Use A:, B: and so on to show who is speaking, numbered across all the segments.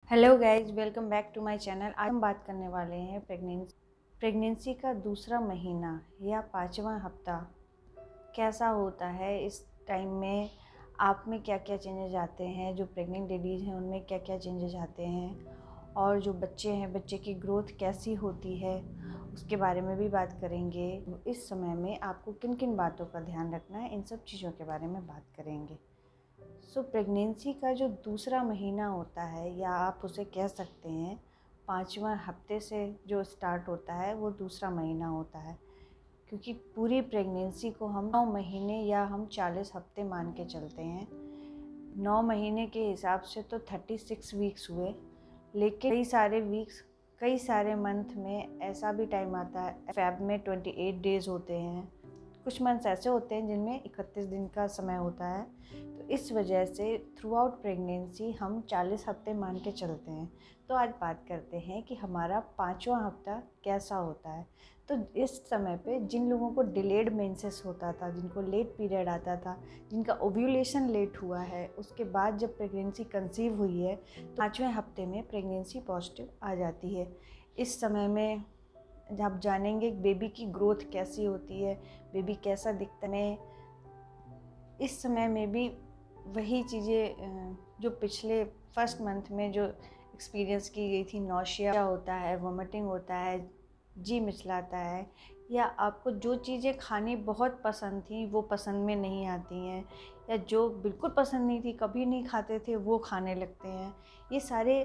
A: Hello guys, welcome back to my channel. आज हम बात करने वाले हैं प्रेगनेंसी का दूसरा महीना या 5वां हफ्ता कैसा होता है। इस टाइम में आप में क्या क्या चेंजेस आते हैं, जो प्रेग्नेंट लेडीज़ हैं उनमें क्या क्या चेंजेस आते हैं, और जो बच्चे हैं बच्चे की ग्रोथ कैसी होती है उसके बारे में भी बात करेंगे। इस समय में आपको किन किन बातों का ध्यान रखना है, इन सब चीज़ों के बारे में बात करेंगे। प्रेगनेंसी का जो दूसरा महीना होता है, या आप उसे कह सकते हैं 5वां हफ्ते से जो स्टार्ट होता है वो दूसरा महीना होता है, क्योंकि पूरी प्रेगनेंसी को हम 9 महीने या हम 40 हफ्ते मान के चलते हैं। 9 महीने के हिसाब से तो 36 वीक्स हुए, लेकिन कई सारे मंथ में ऐसा भी टाइम आता है, फेब में 28 डेज़ होते हैं, कुछ मंथ्स ऐसे होते हैं जिनमें 31 दिन का समय होता है। तो इस वजह से थ्रू आउट प्रेगनेंसी हम 40 हफ्ते मान के चलते हैं। तो आज बात करते हैं कि हमारा 5वां हफ्ता कैसा होता है। तो इस समय पे जिन लोगों को डिलेड मेंसेस होता था, जिनको लेट पीरियड आता था, जिनका ओव्यूलेशन लेट हुआ है, उसके बाद जब प्रेगनेंसी कंसीव हुई है तो 5वें हफ्ते में प्रेगनेंसी पॉजिटिव आ जाती है। इस समय में आप जानेंगे बेबी की ग्रोथ कैसी होती है, बेबी कैसा दिखता है। इस समय में भी वही चीज़ें जो पिछले फर्स्ट मंथ में जो एक्सपीरियंस की गई थी, नौशिया होता है, वोमिटिंग होता है, जी मिचलाता है, या आपको जो चीज़ें खानी बहुत पसंद थी वो पसंद में नहीं आती हैं, या जो बिल्कुल पसंद नहीं थी, कभी नहीं खाते थे, वो खाने लगते हैं। ये सारे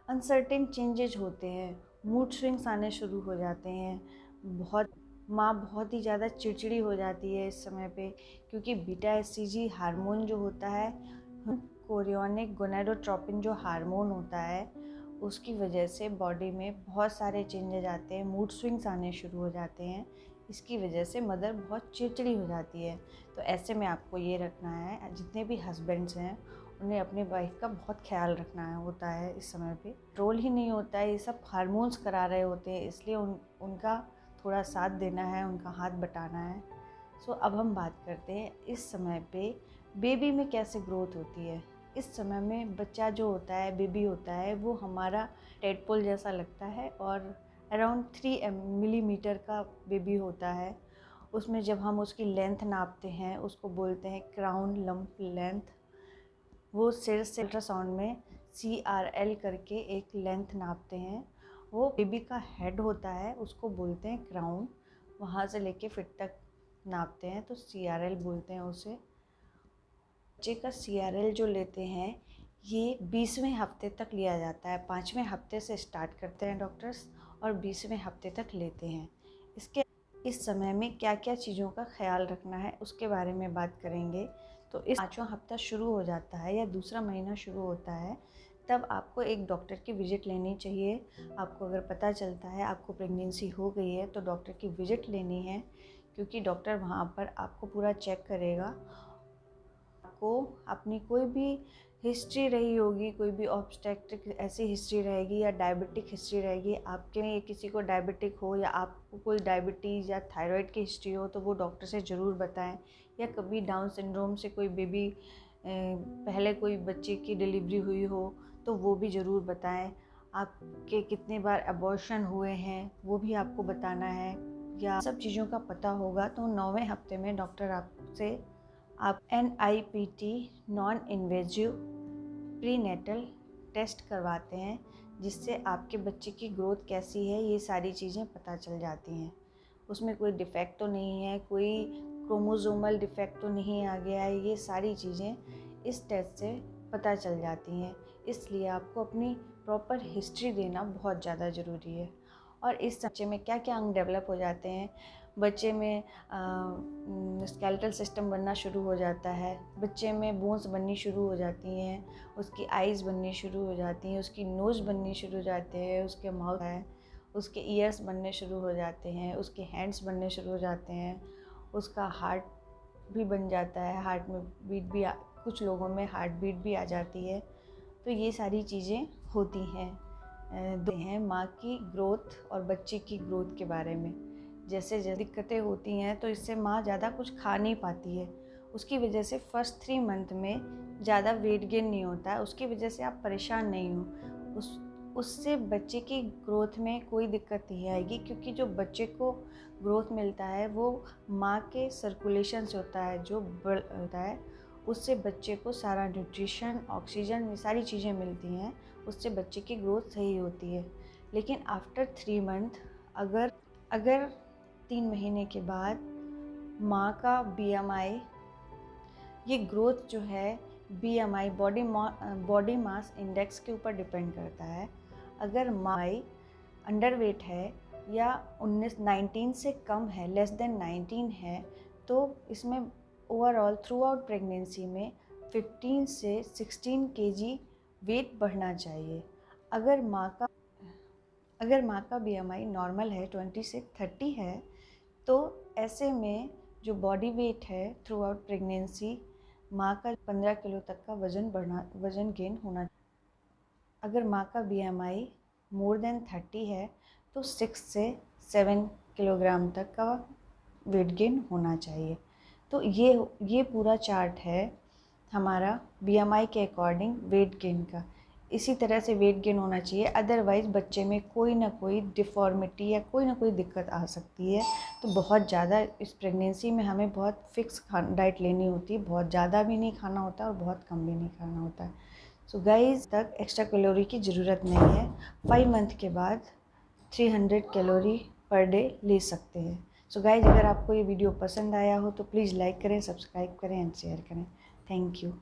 A: अनसर्टेन चेंजेज होते हैं। मूड स्विंग्स आने शुरू हो जाते हैं। माँ बहुत ही ज़्यादा चिड़चिड़ी हो जाती है इस समय पे, क्योंकि बीटा एससीजी हार्मोन जो होता है, कोरियोनिक गोनेडोट्रोपिन जो हार्मोन होता है, उसकी वजह से बॉडी में बहुत सारे चेंजेस आते हैं, मूड स्विंग्स आने शुरू हो जाते हैं। इसकी वजह से मदर बहुत चिड़चिड़ी हो जाती है। तो ऐसे में आपको ये रखना है, जितने भी हस्बैंड्स हैं उन्हें अपनी वाइफ का बहुत ख्याल रखना है होता है। इस समय पे रोल ही नहीं होता है, ये सब हार्मोन्स करा रहे होते हैं, इसलिए उनका थोड़ा साथ देना है, उनका हाथ बटाना है। अब हम बात करते हैं इस समय पे बेबी में कैसे ग्रोथ होती है। इस समय में बच्चा जो होता है, बेबी होता है, वो हमारा टेडपोल जैसा लगता है और अराउंड 3 मिलीमीटर का बेबी होता है। उसमें जब हम उसकी लेंथ नापते हैं उसको बोलते हैं क्राउन लंप लेंथ। वो सिर से अल्ट्रासाउंड में CRL करके एक लेंथ नापते हैं। वो बेबी का हेड होता है, उसको बोलते हैं क्राउन। वहाँ से लेके फिट तक नापते हैं तो CRL बोलते हैं उसे। बच्चे का CRL जो लेते हैं ये 20वें हफ्ते तक लिया जाता है। 5वें हफ्ते से स्टार्ट करते हैं डॉक्टर्स और 20वें हफ्ते तक लेते हैं। इस समय में क्या क्या चीज़ों का ख्याल रखना है उसके बारे में बात करेंगे। तो इस 5वां हफ्ता शुरू हो जाता है या दूसरा महीना शुरू होता है, तब आपको एक डॉक्टर की विज़िट लेनी चाहिए। आपको अगर पता चलता है आपको प्रेगनेंसी हो गई है तो डॉक्टर की विज़िट लेनी है, क्योंकि डॉक्टर वहाँ पर आपको पूरा चेक करेगा। आपको अपनी कोई भी हिस्ट्री रही होगी, कोई भी ऑब्स्टेट्रिक ऐसी हिस्ट्री रहेगी या डायबिटिक हिस्ट्री रहेगी, आपके में किसी को डायबिटिक हो या आपको कोई डायबिटीज़ या थायराइड की हिस्ट्री हो तो वो डॉक्टर से ज़रूर बताएं। या कभी डाउन सिंड्रोम से कोई बेबी पहले कोई बच्चे की डिलीवरी हुई हो तो वो भी ज़रूर बताएं। आपके कितने बार अबॉर्शन हुए हैं वो भी आपको बताना है। या सब चीज़ों का पता होगा तो 9वें हफ्ते में डॉक्टर आपसे आप NIPT non invasive prenatal test करवाते हैं, जिससे आपके बच्चे की ग्रोथ कैसी है ये सारी चीज़ें पता चल जाती हैं। उसमें कोई डिफ़ेक्ट तो नहीं है, कोई क्रोमोसोमल डिफ़ेक्ट तो नहीं आ गया है, ये सारी चीज़ें इस टेस्ट से पता चल जाती हैं। इसलिए आपको अपनी प्रॉपर हिस्ट्री देना बहुत ज़्यादा ज़रूरी है। और इस बच्चे में क्या क्या अंग डेवलप हो जाते हैं, बच्चे में स्केलेटल सिस्टम बनना शुरू हो जाता है, बच्चे में बोन्स बननी शुरू हो जाती हैं, उसकी आइज़ बननी शुरू हो जाती हैं, उसकी नोज़ बननी शुरू हो जाते हैं, उसके माउथ है, उसके ईयर्स बनने शुरू हो जाते हैं, उसके हैंड्स बनने शुरू हो जाते हैं, उसका हार्ट भी बन जाता है, हार्ट में बीट भी कुछ लोगों में हार्ट बीट भी आ जाती है। तो ये सारी चीज़ें होती हैं माँ की ग्रोथ और बच्चे की ग्रोथ के बारे में। जैसे जैसे दिक्कतें होती हैं तो इससे माँ ज़्यादा कुछ खा नहीं पाती है, उसकी वजह से फर्स्ट 3 मंथ में ज़्यादा वेट गेन नहीं होता है, उसकी वजह से आप परेशान नहीं हो। उससे बच्चे की ग्रोथ में कोई दिक्कत नहीं आएगी, क्योंकि जो बच्चे को ग्रोथ मिलता है वो माँ के सर्कुलेशन से होता है, जो ब्लड होता है उससे बच्चे को सारा न्यूट्रिशन, ऑक्सीजन, ये सारी चीज़ें मिलती हैं, उससे बच्चे की ग्रोथ सही होती है। लेकिन आफ्टर 3 मंथ अगर 3 महीने के बाद माँ का BMI, ये ग्रोथ जो है BMI बॉडी मास इंडेक्स के ऊपर डिपेंड करता है। अगर माई अंडरवेट है या 19 से कम है, लेस देन 19 है, तो इसमें ओवरऑल थ्रू आउट प्रेगनेंसी में 15 से 16 kg वेट बढ़ना चाहिए। अगर माँ का BMI नॉर्मल है, 20 से 30 है, तो ऐसे में जो बॉडी वेट है थ्रू आउट प्रेगनेंसी, माँ का 15 किलो तक का वज़न गेन होना। अगर माँ का BMI मोर देन 30 है तो 6 से 7 किलोग्राम तक का वेट गेन होना चाहिए। तो ये पूरा चार्ट है हमारा BMI के अकॉर्डिंग वेट गेन का। इसी तरह से वेट गेन होना चाहिए, अदरवाइज़ बच्चे में कोई ना कोई डिफ़ॉर्मिटी या कोई ना कोई दिक्कत आ सकती है। तो बहुत ज़्यादा इस प्रेगनेंसी में हमें बहुत फिक्स डाइट लेनी होती है, बहुत ज़्यादा भी नहीं खाना होता और बहुत कम भी नहीं खाना होता है। सो गाइस, तक एक्स्ट्रा कैलोरी की ज़रूरत नहीं है। 5 मंथ के बाद 300 कैलोरी पर डे ले सकते हैं। सो गाइस, अगर आपको ये वीडियो पसंद आया हो तो प्लीज़ लाइक करें, सब्सक्राइब करें एंड शेयर करें। Thank you.